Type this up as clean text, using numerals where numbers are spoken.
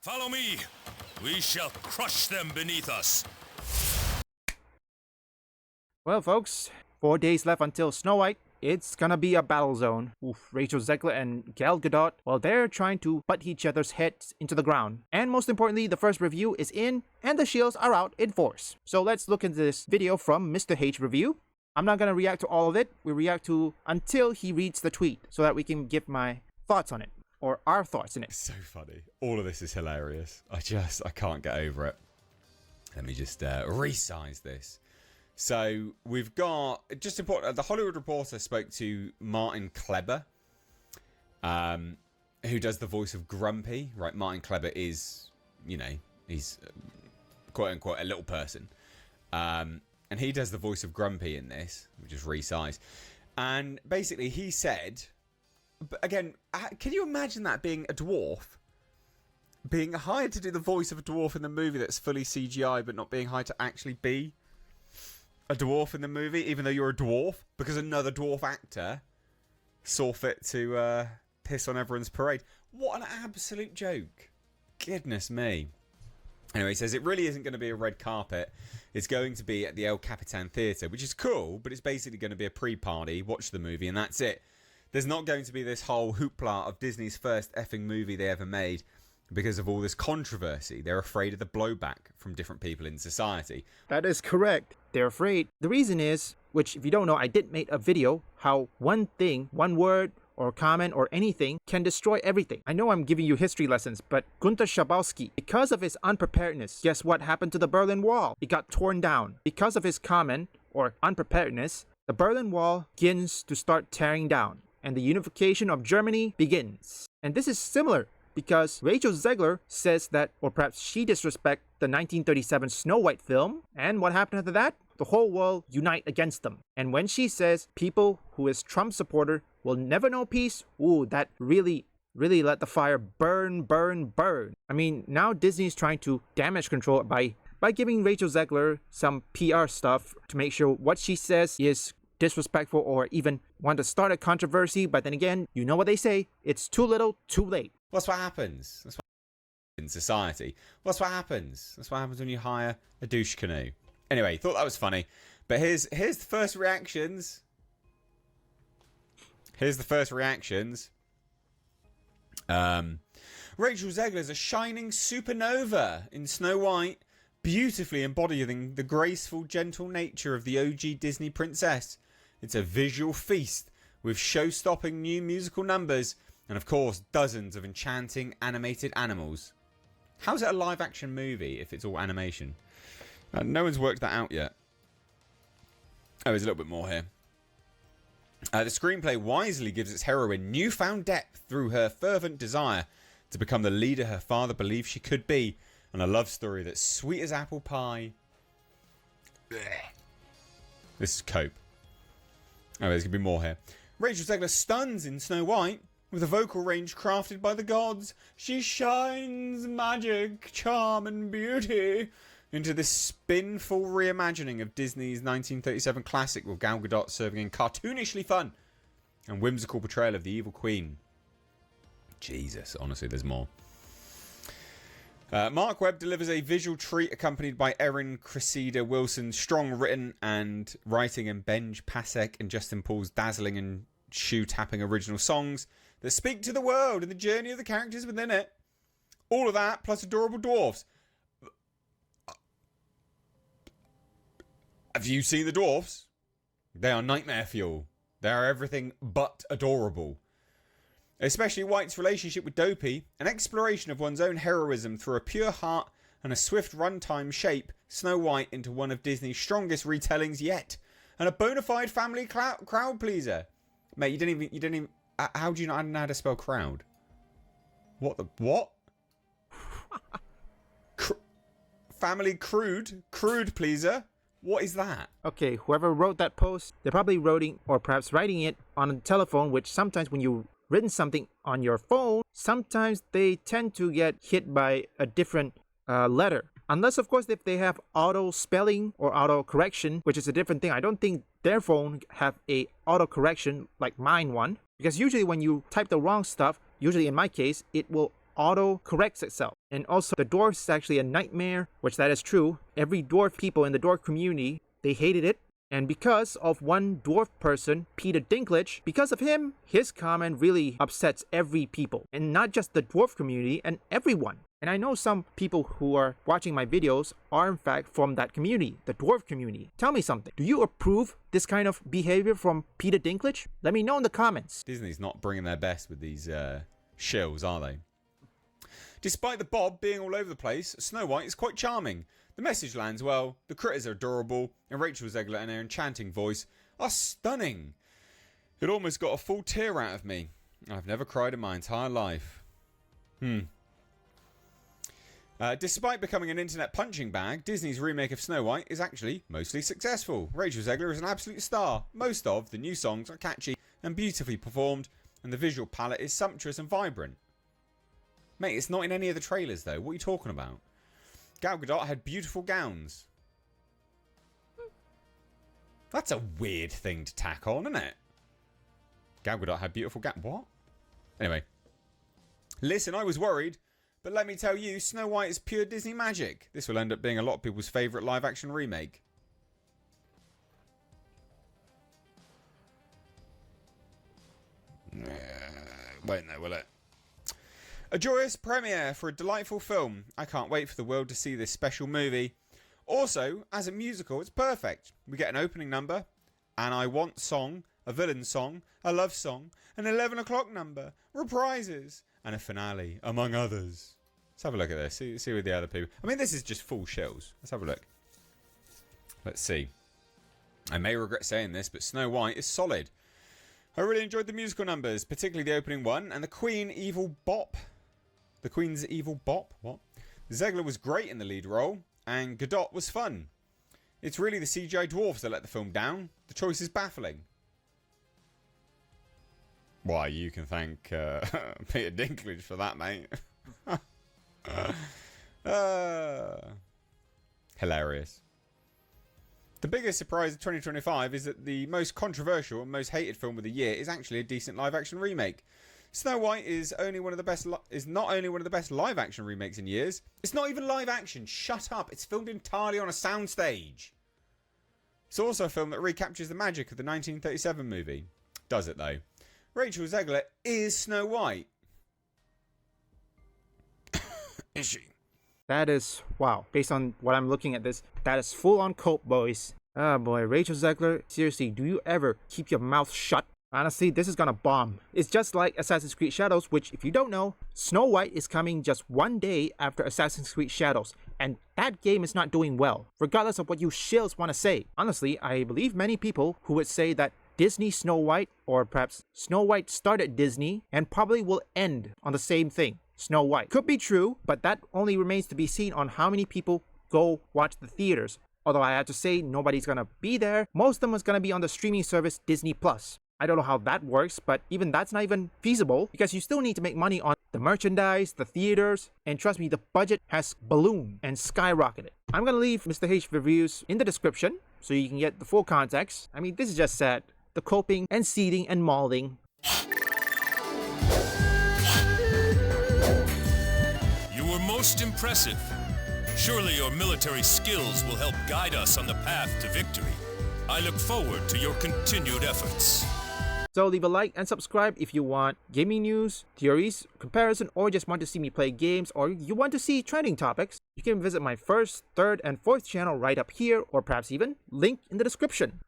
Follow me! We shall crush them beneath us! Well, folks, 4 days left until Snow White. It's gonna be a battle zone. Oof, Rachel Zegler and Gal Gadot, well, they're trying to butt each other's heads into the ground. And most importantly, the first review is in, and the shills are out in force. So let's look into this video from Mr. H Review. I'm not gonna react to all of it. We react to until he reads the tweet, so that we can give my thoughts on it. Or our thoughts in it. So funny. All of this is hilarious. I can't get over it. Let me just resize this. So we've got, just important, the Hollywood Reporter spoke to Martin Kleber, who does the voice of Grumpy, right? Martin Kleber is, you know, he's quote unquote a little person. And he does the voice of Grumpy in this, which is resize. And basically he said, but again, can you imagine that being a dwarf? Being hired to do the voice of a dwarf in the movie that's fully CGI, but not being hired to actually be a dwarf in the movie, even though you're a dwarf, because another dwarf actor saw fit to piss on everyone's parade. What an absolute joke. Goodness me. Anyway, he says it really isn't going to be a red carpet. It's going to be at the El Capitan Theatre, which is cool, but it's basically going to be a pre-party, watch the movie, and that's it. There's not going to be this whole hoopla of Disney's first effing movie they ever made because of all this controversy. They're afraid of the blowback from different people in society. That is correct. They're afraid. The reason is, which if you don't know, I did make a video, how one thing, one word, or comment, or anything can destroy everything. I know I'm giving you history lessons, but Gunter Schabowski, because of his unpreparedness, guess what happened to the Berlin Wall? It got torn down. Because of his comment, or unpreparedness, the Berlin Wall begins to start tearing down, and the unification of Germany begins. And this is similar, because Rachel Zegler says that, or perhaps she disrespects the 1937 Snow White film, and what happened after that? The whole world unite against them. And when she says people who is Trump supporter will never know peace, ooh, that really let the fire burn, burn, burn. I mean, now Disney's trying to damage control it by giving Rachel Zegler some PR stuff to make sure what she says is disrespectful or even want to start a controversy, but then again, you know what they say, it's too little, too late. That's what happens. That's what happens in society. That's what happens. That's what happens when you hire a douche canoe. Anyway, thought that was funny. But here's the first reactions. Here's the first reactions. Rachel Zegler is a shining supernova in Snow White, beautifully embodying the graceful, gentle nature of the OG Disney princess. It's a visual feast with show-stopping new musical numbers and, of course, dozens of enchanting animated animals. How's it a live-action movie if it's all animation? No one's worked that out yet. Oh, there's a little bit more here. The screenplay wisely gives its heroine newfound depth through her fervent desire to become the leader her father believed she could be, and a love story that's sweet as apple pie. This is cope. Oh, there's going to be more here. Rachel Zegler stuns in Snow White with a vocal range crafted by the gods. She shines magic, charm and beauty into this spinful reimagining of Disney's 1937 classic, with Gal Gadot serving in cartoonishly fun and whimsical portrayal of the evil queen. Jesus, honestly, there's more. Mark Webb delivers a visual treat accompanied by Erin Cressida Wilson's strong written and writing, and Benj Pasek and Justin Paul's dazzling and shoe-tapping original songs that speak to the world and the journey of the characters within it. All of that, plus adorable dwarfs. Have you seen the dwarfs? They are nightmare fuel. They are everything but adorable. Especially White's relationship with Dopey, an exploration of one's own heroism through a pure heart and a swift runtime shape Snow White into one of Disney's strongest retellings yet, and a bona fide family crowd pleaser. Mate, you didn't even. How do you not know how to spell crowd? What? Family crude pleaser. What is that? Okay, whoever wrote that post, they're probably writing or perhaps writing it on a telephone, which sometimes when you've written something on your phone, sometimes they tend to get hit by a different letter. Unless, of course, if they have auto spelling or auto correction, which is a different thing. I don't think their phone have a auto correction like mine one. Because usually when you type the wrong stuff, usually in my case, it will auto corrects itself. And also the dwarf is actually a nightmare, which that is true. Every dwarf people in the dwarf community, they hated it. And because of one dwarf person, Peter Dinklage, because of him, his comment really upsets every people. And not just the dwarf community, and everyone. And I know some people who are watching my videos are in fact from that community, the dwarf community. Tell me something. Do you approve this kind of behavior from Peter Dinklage? Let me know in the comments. Disney's not bringing their best with these shills, are they? Despite the Bob being all over the place, Snow White is quite charming. The message lands well, the critters are adorable, and Rachel Zegler and her enchanting voice are stunning. It almost got a full tear out of me. I've never cried in my entire life. Despite becoming an internet punching bag, Disney's remake of Snow White is actually mostly successful. Rachel Zegler is an absolute star. Most of the new songs are catchy and beautifully performed, and the visual palette is sumptuous and vibrant. Mate, it's not in any of the trailers though. What are you talking about? Gal Gadot had beautiful gowns. That's a weird thing to tack on, isn't it? Gal Gadot had beautiful gowns. What? Anyway. Listen, I was worried, but let me tell you, Snow White is pure Disney magic. This will end up being a lot of people's favourite live-action remake. Won't though, will it? A joyous premiere for a delightful film. I can't wait for the world to see this special movie. Also, as a musical, it's perfect. We get an opening number, an I Want song, a villain song, a love song, an 11 o'clock number, reprises, and a finale, among others. Let's have a look at this. See with the other people. I mean, this is just full shills. Let's have a look. Let's see. I may regret saying this, but Snow White is solid. I really enjoyed the musical numbers, particularly the opening one, and the Queen's Evil Bop. What? Zegler was great in the lead role, and Gadot was fun. It's really the CGI dwarves that let the film down. The choice is baffling. Why, you can thank Peter Dinklage for that, mate. Hilarious. The biggest surprise of 2025 is that the most controversial and most hated film of the year is actually a decent live-action remake. Snow White is not only one of the best live-action remakes in years. It's not even live-action. Shut up. It's filmed entirely on a soundstage. It's also a film that recaptures the magic of the 1937 movie. Does it though? Rachel Zegler is Snow White. Is she? That is, wow, based on what I'm looking at this, that is full on cope, boys. Oh boy, Rachel Zegler, seriously, do you ever keep your mouth shut? Honestly, this is gonna bomb. It's just like Assassin's Creed Shadows, which, if you don't know, Snow White is coming just one day after Assassin's Creed Shadows, and that game is not doing well, regardless of what you shills want to say. Honestly, I believe many people who would say that Disney Snow White, or perhaps Snow White started Disney, and probably will end on the same thing, Snow White. Could be true, but that only remains to be seen on how many people go watch the theaters. Although I have to say, nobody's gonna be there. Most of them is gonna be on the streaming service Disney+. I don't know how that works, but even that's not even feasible because you still need to make money on the merchandise, the theaters, and trust me, the budget has ballooned and skyrocketed. I'm gonna leave Mr. H reviews in the description so you can get the full context. I mean, this is just sad. The coping and seeding and molding. You were most impressive. Surely your military skills will help guide us on the path to victory. I look forward to your continued efforts. So leave a like and subscribe if you want gaming news, theories, comparison, or just want to see me play games, or you want to see trending topics. You can visit my first, third, and fourth channel right up here, or perhaps even link in the description.